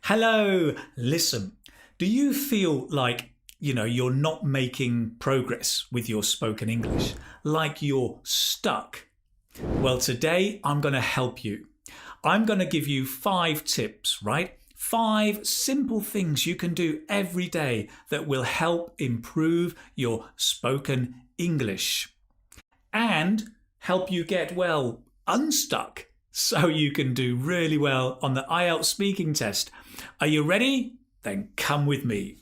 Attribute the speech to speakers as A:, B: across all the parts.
A: Hello, listen. Do you feel like, you're not making progress with your spoken English? Like you're stuck? Well, today I'm going to help you. I'm going to give you 5 tips, right? 5 simple things you can do every day that will help improve your spoken English and help you get, unstuck so you can do really well on the IELTS speaking test. Are you ready? Then come with me.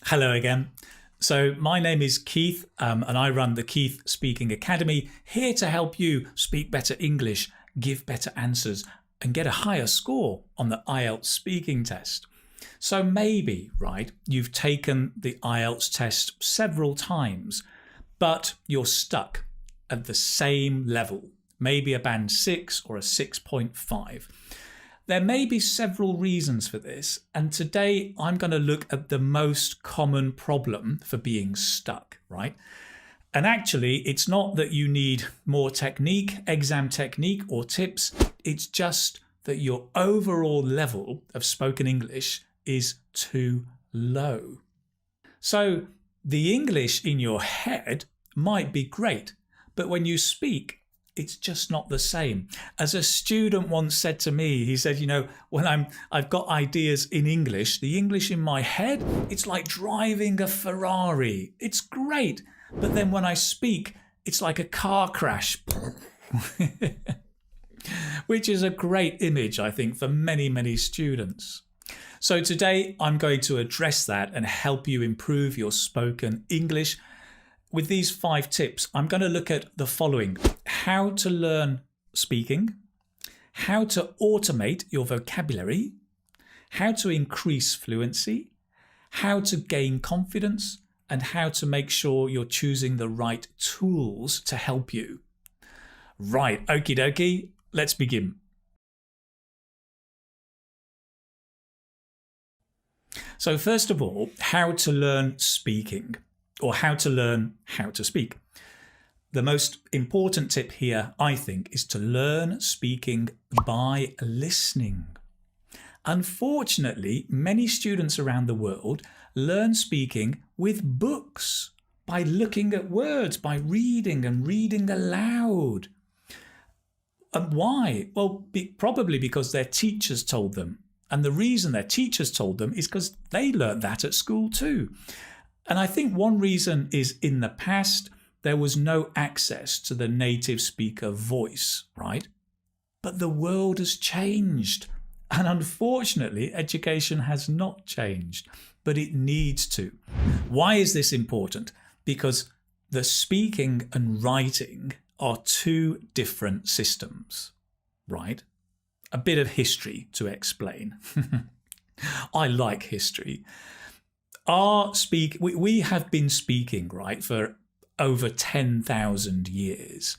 A: Hello again. So my name is Keith and I run the Keith Speaking Academy, here to help you speak better English, give better answers and get a higher score on the IELTS speaking test. So maybe, right, you've taken the IELTS test several times, but you're stuck at the same level, maybe a band 6 or a 6.5. There may be several reasons for this, and today I'm going to look at the most common problem for being stuck, right? And actually, it's not that you need more technique, exam technique or tips, it's just that your overall level of spoken English is too low. So the English in your head might be great, but when you speak, it's just not the same. As a student once said to me, he said, when I've got ideas in English, the English in my head, it's like driving a Ferrari. It's great. But then when I speak, it's like a car crash. Which is a great image, I think, for many, many students. So today I'm going to address that and help you improve your spoken English. With these 5 tips, I'm going to look at the following: how to learn speaking, how to automate your vocabulary, how to increase fluency, how to gain confidence, and how to make sure you're choosing the right tools to help you. Right, okie dokie, let's begin. So first of all, how to learn speaking, or how to learn how to speak. The most important tip here, I think, is to learn speaking by listening. Unfortunately, many students around the world learn speaking with books, by looking at words, by reading and reading aloud. And why? Well, probably because their teachers told them. And the reason their teachers told them is because they learnt that at school too. And I think one reason is in the past, there was no access to the native speaker voice, right? But the world has changed. And unfortunately, education has not changed, but it needs to. Why is this important? Because the speaking and writing are 2 different systems, right? A bit of history to explain. I like history. We have been speaking, right, for over 10,000 years.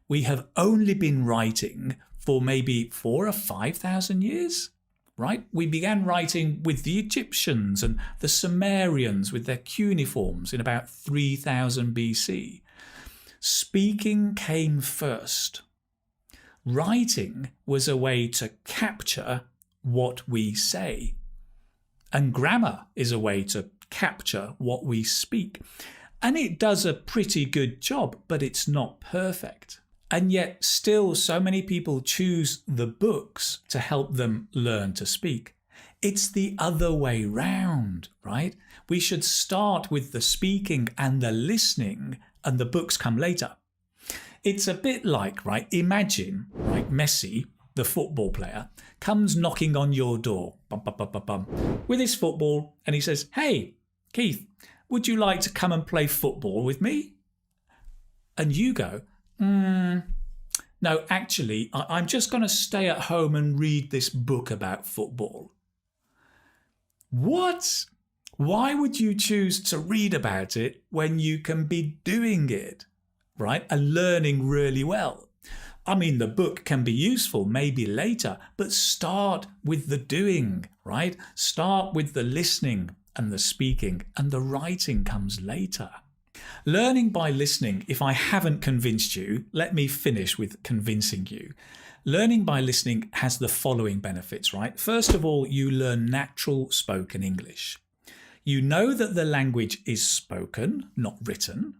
A: We have only been writing for maybe 4,000 or 5,000 years, right? We began writing with the Egyptians and the Sumerians with their cuneiforms in about 3000 BC. Speaking came first. Writing was a way to capture what we say. And grammar is a way to capture what we speak. And it does a pretty good job, but it's not perfect. And yet still so many people choose the books to help them learn to speak. It's the other way round, right? We should start with the speaking and the listening, and the books come later. It's a bit like, right, imagine, right, Messi, the football player, comes knocking on your door, with his football, and he says, "Hey, Keith, would you like to come and play football with me?" And you go, no, actually, I'm just going to stay at home and read this book about football. What? Why would you choose to read about it when you can be doing it, right, and learning really well? I mean, the book can be useful maybe later, but start with the doing, right? Start with the listening and the speaking, and the writing comes later. Learning by listening, if I haven't convinced you, let me finish with convincing you. Learning by listening has the following benefits, right? First of all, you learn natural spoken English. You know that the language is spoken, not written.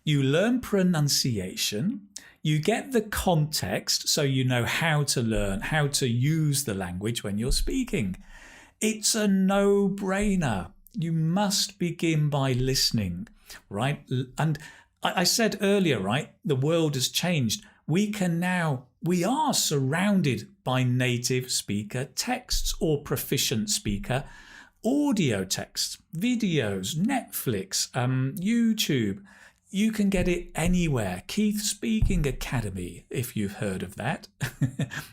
A: You learn pronunciation. You get the context, so you know how to learn, how to use the language when you're speaking. It's a no-brainer. You must begin by listening, right? And I said earlier, right, the world has changed. We are surrounded by native speaker texts or proficient speaker audio texts, videos, Netflix, YouTube. You can get it anywhere. Keith Speaking Academy, if you've heard of that.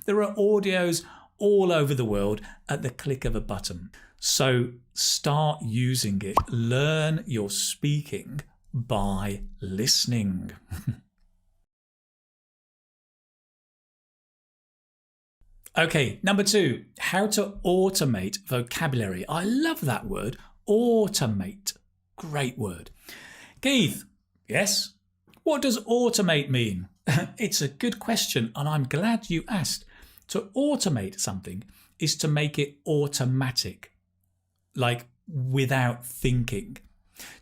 A: There are audios all over the world at the click of a button. So start using it. Learn your speaking by listening. Okay, number 2, how to automate vocabulary. I love that word, automate. Great word. Keith, yes? What does automate mean? It's a good question, and I'm glad you asked. To automate something is to make it automatic, like without thinking.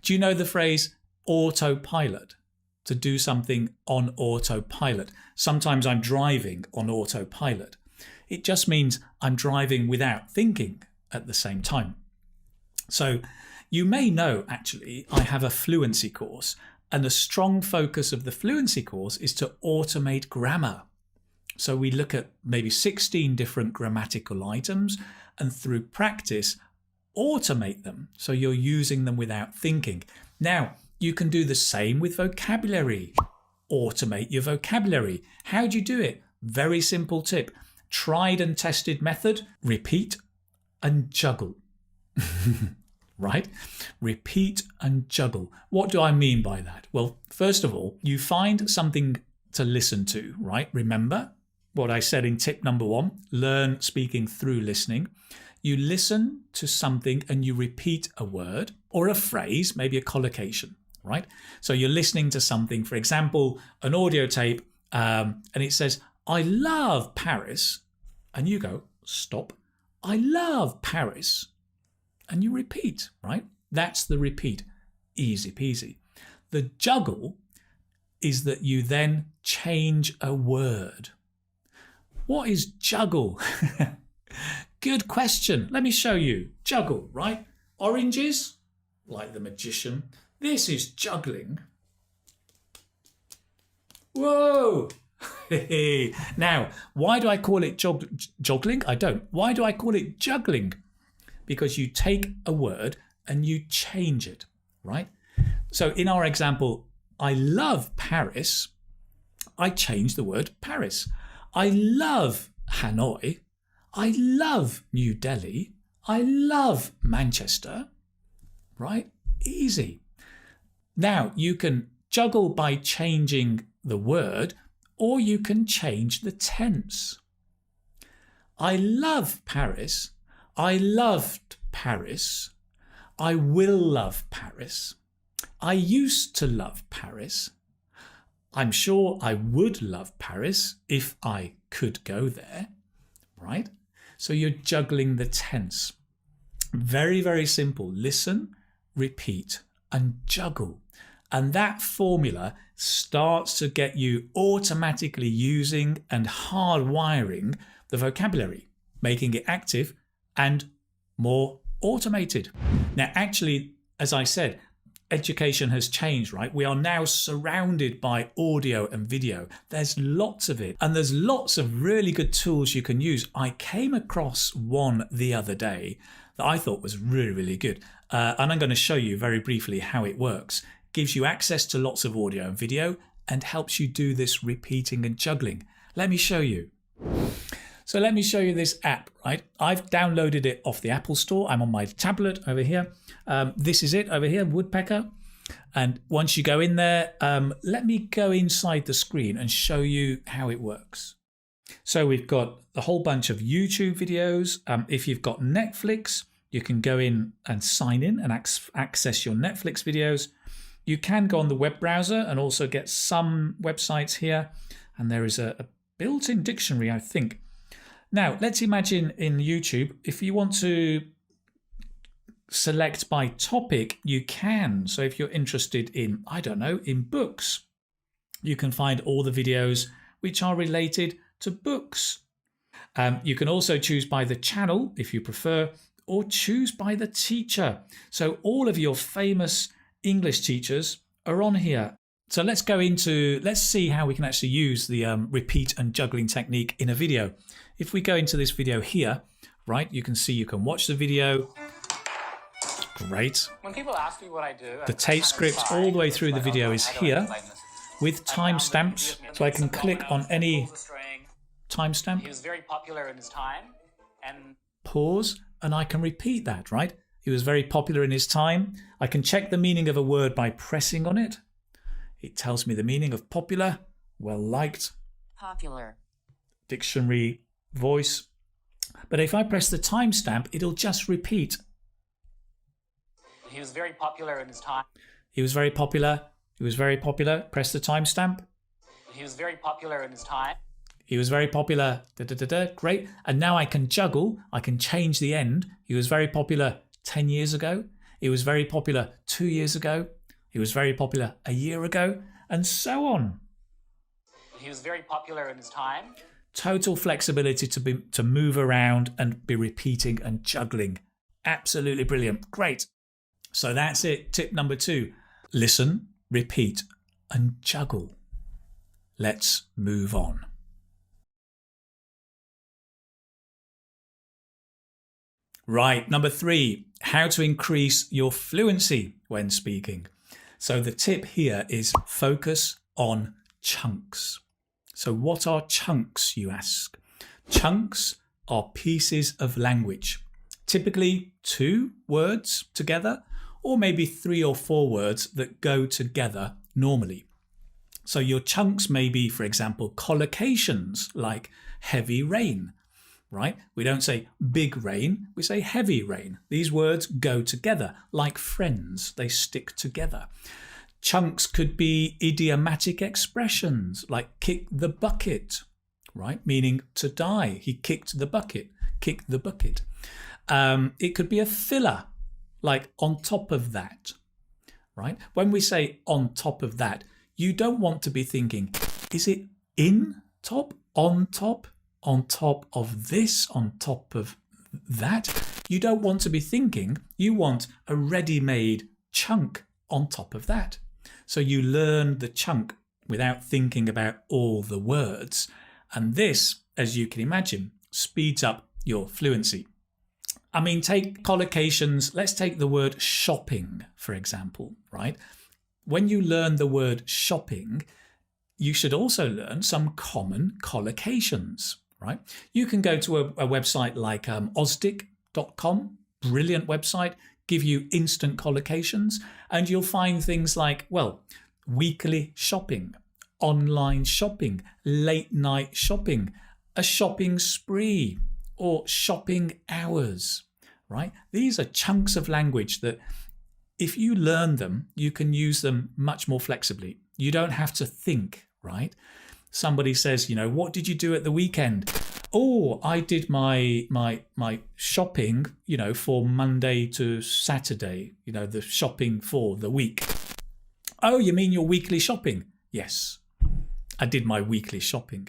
A: Do you know the phrase autopilot? To do something on autopilot. Sometimes I'm driving on autopilot. It just means I'm driving without thinking at the same time. So you may know, actually, I have a fluency course, and a strong focus of the fluency course is to automate grammar. So we look at maybe 16 different grammatical items, and through practice, automate them. So you're using them without thinking. Now, you can do the same with vocabulary. Automate your vocabulary. How do you do it? Very simple tip. Tried and tested method, repeat and juggle. Right? Repeat and juggle. What do I mean by that? Well, first of all, you find something to listen to, right? Remember what I said in tip number 1, learn speaking through listening. You listen to something and you repeat a word or a phrase, maybe a collocation, right? So you're listening to something, for example, an audio tape, and it says, I love Paris. And you go, stop. I love Paris. And you repeat, right? That's the repeat. Easy peasy. The juggle is that you then change a word. What is juggle? Good question. Let me show you. Juggle, right? Oranges, like the magician. This is juggling. Whoa! Now, why do I call it joggling? I don't. Why do I call it juggling? Because you take a word and you change it, right? So in our example, I love Paris. I changed the word Paris. I love Hanoi. I love New Delhi. I love Manchester, right? Easy. Now, you can juggle by changing the word, or you can change the tense. I love Paris. I loved Paris. I will love Paris. I used to love Paris. I'm sure I would love Paris if I could go there, right? So you're juggling the tense. Very, very simple. Listen, repeat, and juggle. And that formula starts to get you automatically using and hardwiring the vocabulary, making it active and more automated. Now, actually, as I said, education has changed, right? We are now surrounded by audio and video. There's lots of it, and there's lots of really good tools you can use. I came across one the other day that I thought was really, really good. And I'm going to show you very briefly how it works. Gives you access to lots of audio and video and helps you do this repeating and juggling. Let me show you. So let me show you this app, right? I've downloaded it off the Apple Store. I'm on my tablet over here. This is it over here, Woodpecker. And once you go in there, let me go inside the screen and show you how it works. So we've got a whole bunch of YouTube videos. If you've got Netflix, you can go in and sign in and access your Netflix videos. You can go on the web browser and also get some websites here. And there is a built-in dictionary, I think. Now, let's imagine in YouTube, if you want to select by topic, you can. So if you're interested in, I don't know, in books, you can find all the videos which are related to books. You can also choose by the channel if you prefer, or choose by the teacher. So all of your famous English teachers are on here. So let's see how we can actually use the repeat and juggling technique in a video. If we go into this video here, right, you can see you can watch the video. Great.
B: When people ask me what I do,
A: the tape script all the way through the video is here with timestamps. So I can click on any timestamp.
B: He was very popular in his time, and
A: pause, and I can repeat that, right? He was very popular in his time. I can check the meaning of a word by pressing on it. It tells me the meaning of popular, well liked,
C: popular,
A: dictionary, voice. But if I press the timestamp, it'll just repeat.
B: he was very popular in his time.
A: He was very popular. He was very popular. Press the timestamp.
B: He was very popular in his time.
A: He was very popular. Da, da, da, da. Great. And now I can juggle. I can change the end. He was very popular 10 years ago. He was very popular 2 years ago. He was very popular a year ago, and so on.
B: He was very popular in his time.
A: Total flexibility to move around and be repeating and juggling. Absolutely brilliant. Great. So that's it. Tip number 2. Listen, repeat, and juggle. Let's move on. Right, number 3, how to increase your fluency when speaking. So the tip here is focus on chunks. So what are chunks, you ask? Chunks are pieces of language, typically 2 words together, or maybe 3 or 4 words that go together normally. So your chunks may be, for example, collocations like heavy rain, right? We don't say big rain, we say heavy rain. These words go together like friends, they stick together. Chunks could be idiomatic expressions like kick the bucket, right? Meaning to die. He kicked the bucket, kick the bucket. It could be a filler, like on top of that, right? When we say on top of that, you don't want to be thinking, is it in top, on top of this, on top of that? You don't want to be thinking, you want a ready-made chunk on top of that. So you learn the chunk without thinking about all the words. And this, as you can imagine, speeds up your fluency. I mean, take collocations. Let's take the word shopping, for example, right? When you learn the word shopping, you should also learn some common collocations, right? You can go to a website like Ausdic.com, brilliant website, give you instant collocations, and you'll find things like, well, weekly shopping, online shopping, late night shopping, a shopping spree, or shopping hours, right? These are chunks of language that if you learn them, you can use them much more flexibly. You don't have to think, right? Somebody says, you know, what did you do at the weekend? Oh, I did my shopping, you know, for Monday to Saturday, you know, the shopping for the week. Oh, you mean your weekly shopping? Yes, I did my weekly shopping.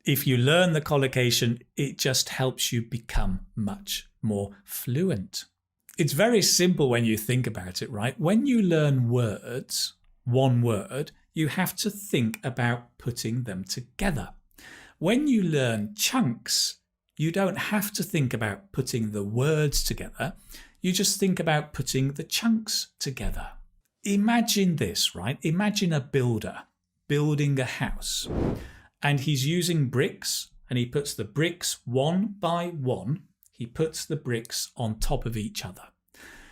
A: If you learn the collocation, it just helps you become much more fluent. It's very simple when you think about it, right? When you learn words, one word, you have to think about putting them together. When you learn chunks, you don't have to think about putting the words together. You just think about putting the chunks together. Imagine this, right? Imagine a builder building a house, and he's using bricks, and he puts the bricks one by one. He puts the bricks on top of each other.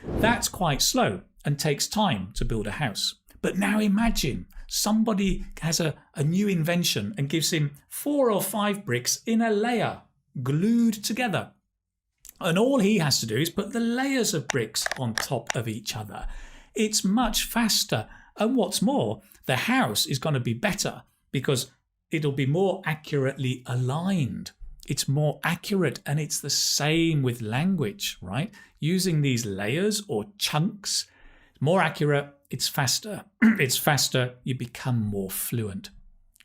A: That's quite slow and takes time to build a house. But now imagine somebody has a new invention and gives him 4 or 5 bricks in a layer, glued together. And all he has to do is put the layers of bricks on top of each other. It's much faster. And what's more, the house is going to be better because it'll be more accurately aligned. It's more accurate, and it's the same with language, right? Using these layers or chunks, more accurate, it's faster. It's faster, you become more fluent.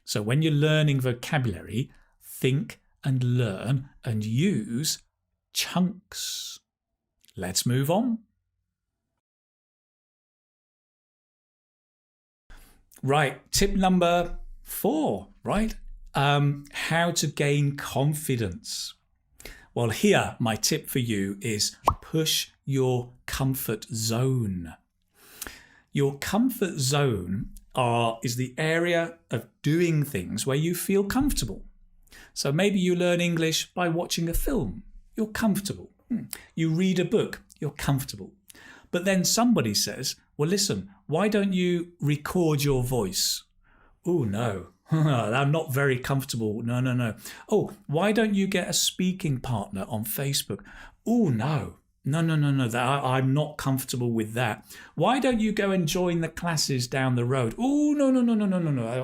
A: So when you're learning vocabulary, think and learn and use chunks. Let's move on. Right, tip number 4, right? How to gain confidence. Well, here, my tip for you is push your comfort zone. Your comfort zone is the area of doing things where you feel comfortable. So maybe you learn English by watching a film. You're comfortable. You read a book. You're comfortable. But then somebody says, well, listen, why don't you record your voice? Oh, no. I'm not very comfortable. No. Oh, why don't you get a speaking partner on Facebook? Oh, no. No. I'm not comfortable with that. Why don't you go and join the classes down the road? Oh, no.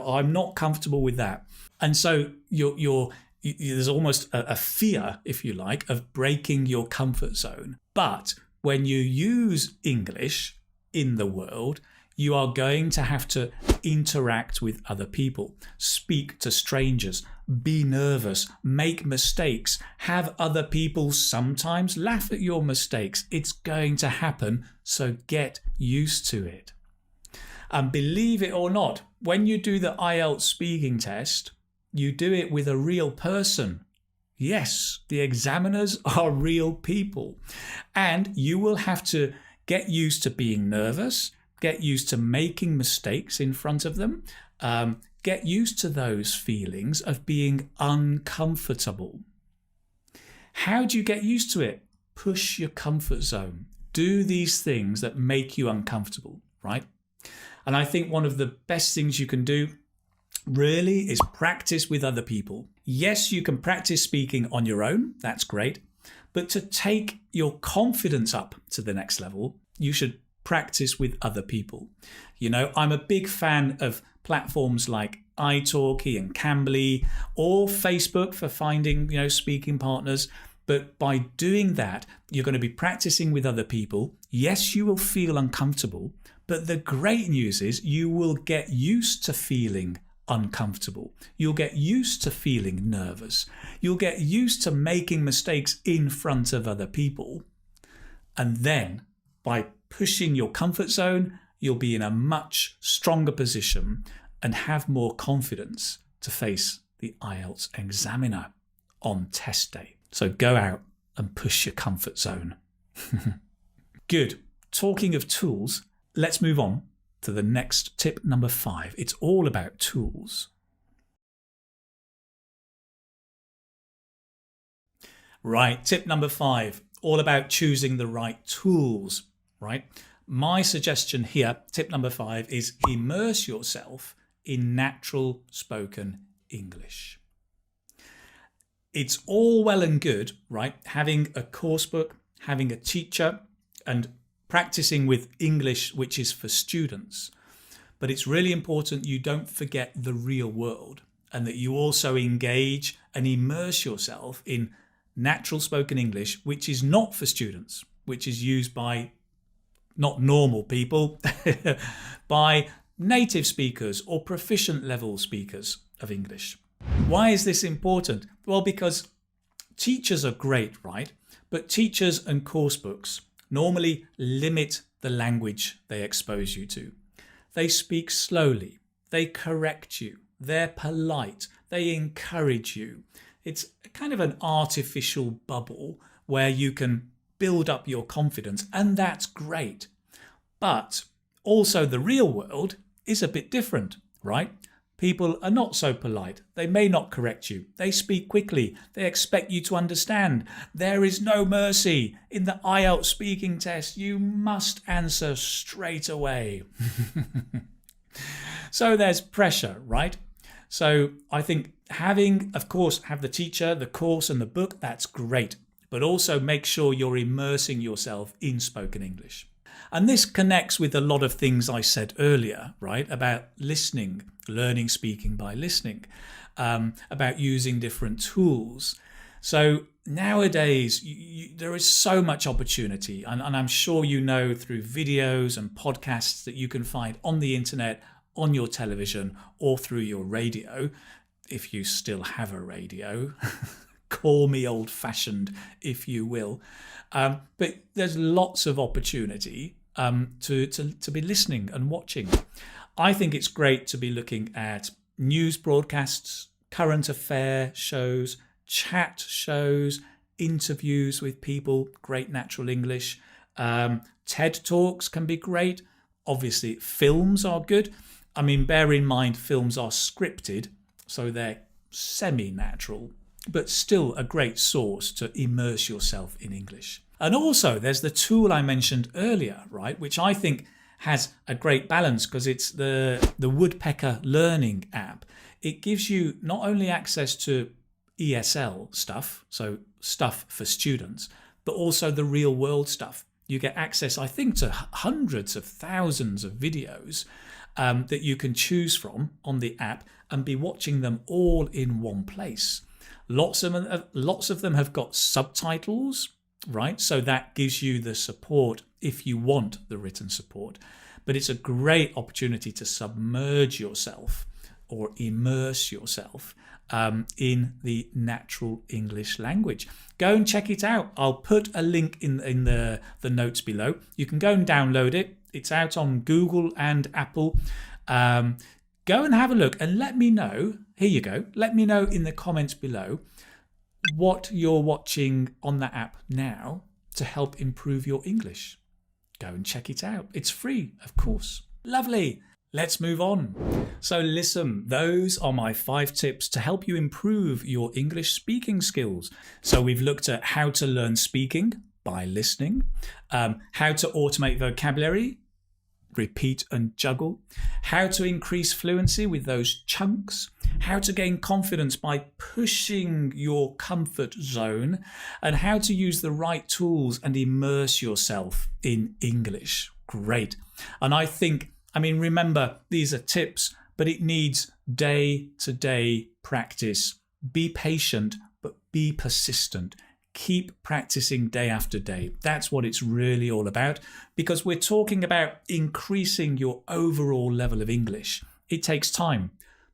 A: I'm not comfortable with that. And so there's almost a fear, if you like, of breaking your comfort zone. But when you use English in the world, you are going to have to interact with other people, speak to strangers, be nervous, make mistakes, have other people sometimes laugh at your mistakes. It's going to happen, so get used to it. And believe it or not, when you do the IELTS speaking test, you do it with a real person. Yes, the examiners are real people. And you will have to get used to being nervous, get used to making mistakes in front of them, get used to those feelings of being uncomfortable. How do you get used to it? Push your comfort zone. Do these things that make you uncomfortable, right? And I think one of the best things you can do really is practice with other people. Yes, you can practice speaking on your own. That's great. But to take your confidence up to the next level, you should practice with other people. You know, I'm a big fan of platforms like italki and Cambly or Facebook for finding, speaking partners. But by doing that, you're going to be practicing with other people. Yes, you will feel uncomfortable, but the great news is you will get used to feeling uncomfortable. You'll get used to feeling nervous. You'll get used to making mistakes in front of other people. And then by pushing your comfort zone, you'll be in a much stronger position and have more confidence to face the IELTS examiner on test day. So go out and push your comfort zone. Good. Talking of tools, let's move on to the next tip number 5. It's all about tools. Right, tip number 5, all about choosing the right tools, right? My suggestion here, tip number 5, is immerse yourself in natural spoken English. It's all well and good, right? Having a course book, having a teacher, and practicing with English, which is for students. But it's really important you don't forget the real world and that you also engage and immerse yourself in natural spoken English, which is not for students, which is used by not normal people, by native speakers or proficient level speakers of English. Why is this important? Well, because teachers are great, right? But teachers and course books normally limit the language they expose you to. They speak slowly, they correct you, they're polite, they encourage you. It's kind of an artificial bubble where you can build up your confidence, and that's great. But also the real world is a bit different, right? People are not so polite. They may not correct you. They speak quickly. They expect you to understand. There is no mercy. In the IELTS speaking test, you must answer straight away. So there's pressure, right? So I think have the teacher, the course and the book, that's great. But also make sure you're immersing yourself in spoken English. And this connects with a lot of things I said earlier, right? About listening, learning speaking by listening, about using different tools. So nowadays, there is so much opportunity. And I'm sure you know through videos and podcasts that you can find on the internet, on your television, or through your radio, if you still have a radio. Call me old-fashioned, if you will. But there's lots of opportunity to be listening and watching. I think it's great to be looking at news broadcasts, current affair shows, chat shows, interviews with people, great natural English. TED Talks can be great. Obviously, films are good. I mean, bear in mind, films are scripted, so they're semi-natural, but still a great source to immerse yourself in English. And also there's the tool I mentioned earlier, right, which I think has a great balance because it's the Woodpecker Learning app. It gives you not only access to ESL stuff, so stuff for students, but also the real world stuff. You get access, I think, to hundreds of thousands of videos that you can choose from on the app and be watching them all in one place. Lots of them have got subtitles, right? So that gives you the support if you want the written support. But it's a great opportunity to submerge yourself or immerse yourself in the natural English language. Go and check it out. I'll put a link in the notes below. You can go and download it. It's out on Google and Apple. Go and have a look and let me know. Here you go. Let me know in the comments below what you're watching on that app now to help improve your English. Go and check it out. It's free, of course. Lovely. Let's move on. So listen, those are my 5 tips to help you improve your English speaking skills. So we've looked at how to learn speaking by listening, how to automate vocabulary, repeat and juggle, how to increase fluency with those chunks, how to gain confidence by pushing your comfort zone, and how to use the right tools and immerse yourself in English. Great. And I mean, remember, these are tips, but it needs day-to-day practice. Be patient, but be persistent. Keep practicing day after day. That's what it's really all about, because we're talking about increasing your overall level of English. It takes time,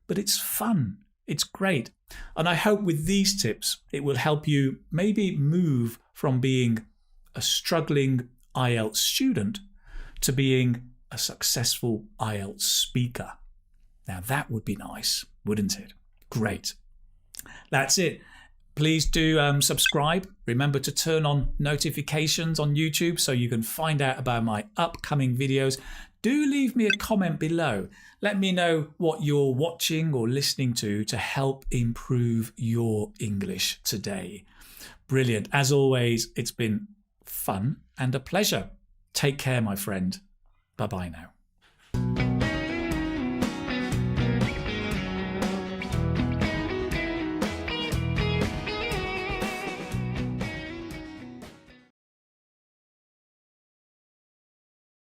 A: but it's fun. It's great. And I hope with these tips, it will help you maybe move from being a struggling IELTS student to being a successful IELTS speaker. Now that would be nice, wouldn't it? Great. That's it. Please do subscribe. Remember to turn on notifications on YouTube so you can find out about my upcoming videos. Do leave me a comment below. Let me know what you're watching or listening to help improve your English today. Brilliant. As always, it's been fun and a pleasure. Take care, my friend. Bye-bye now.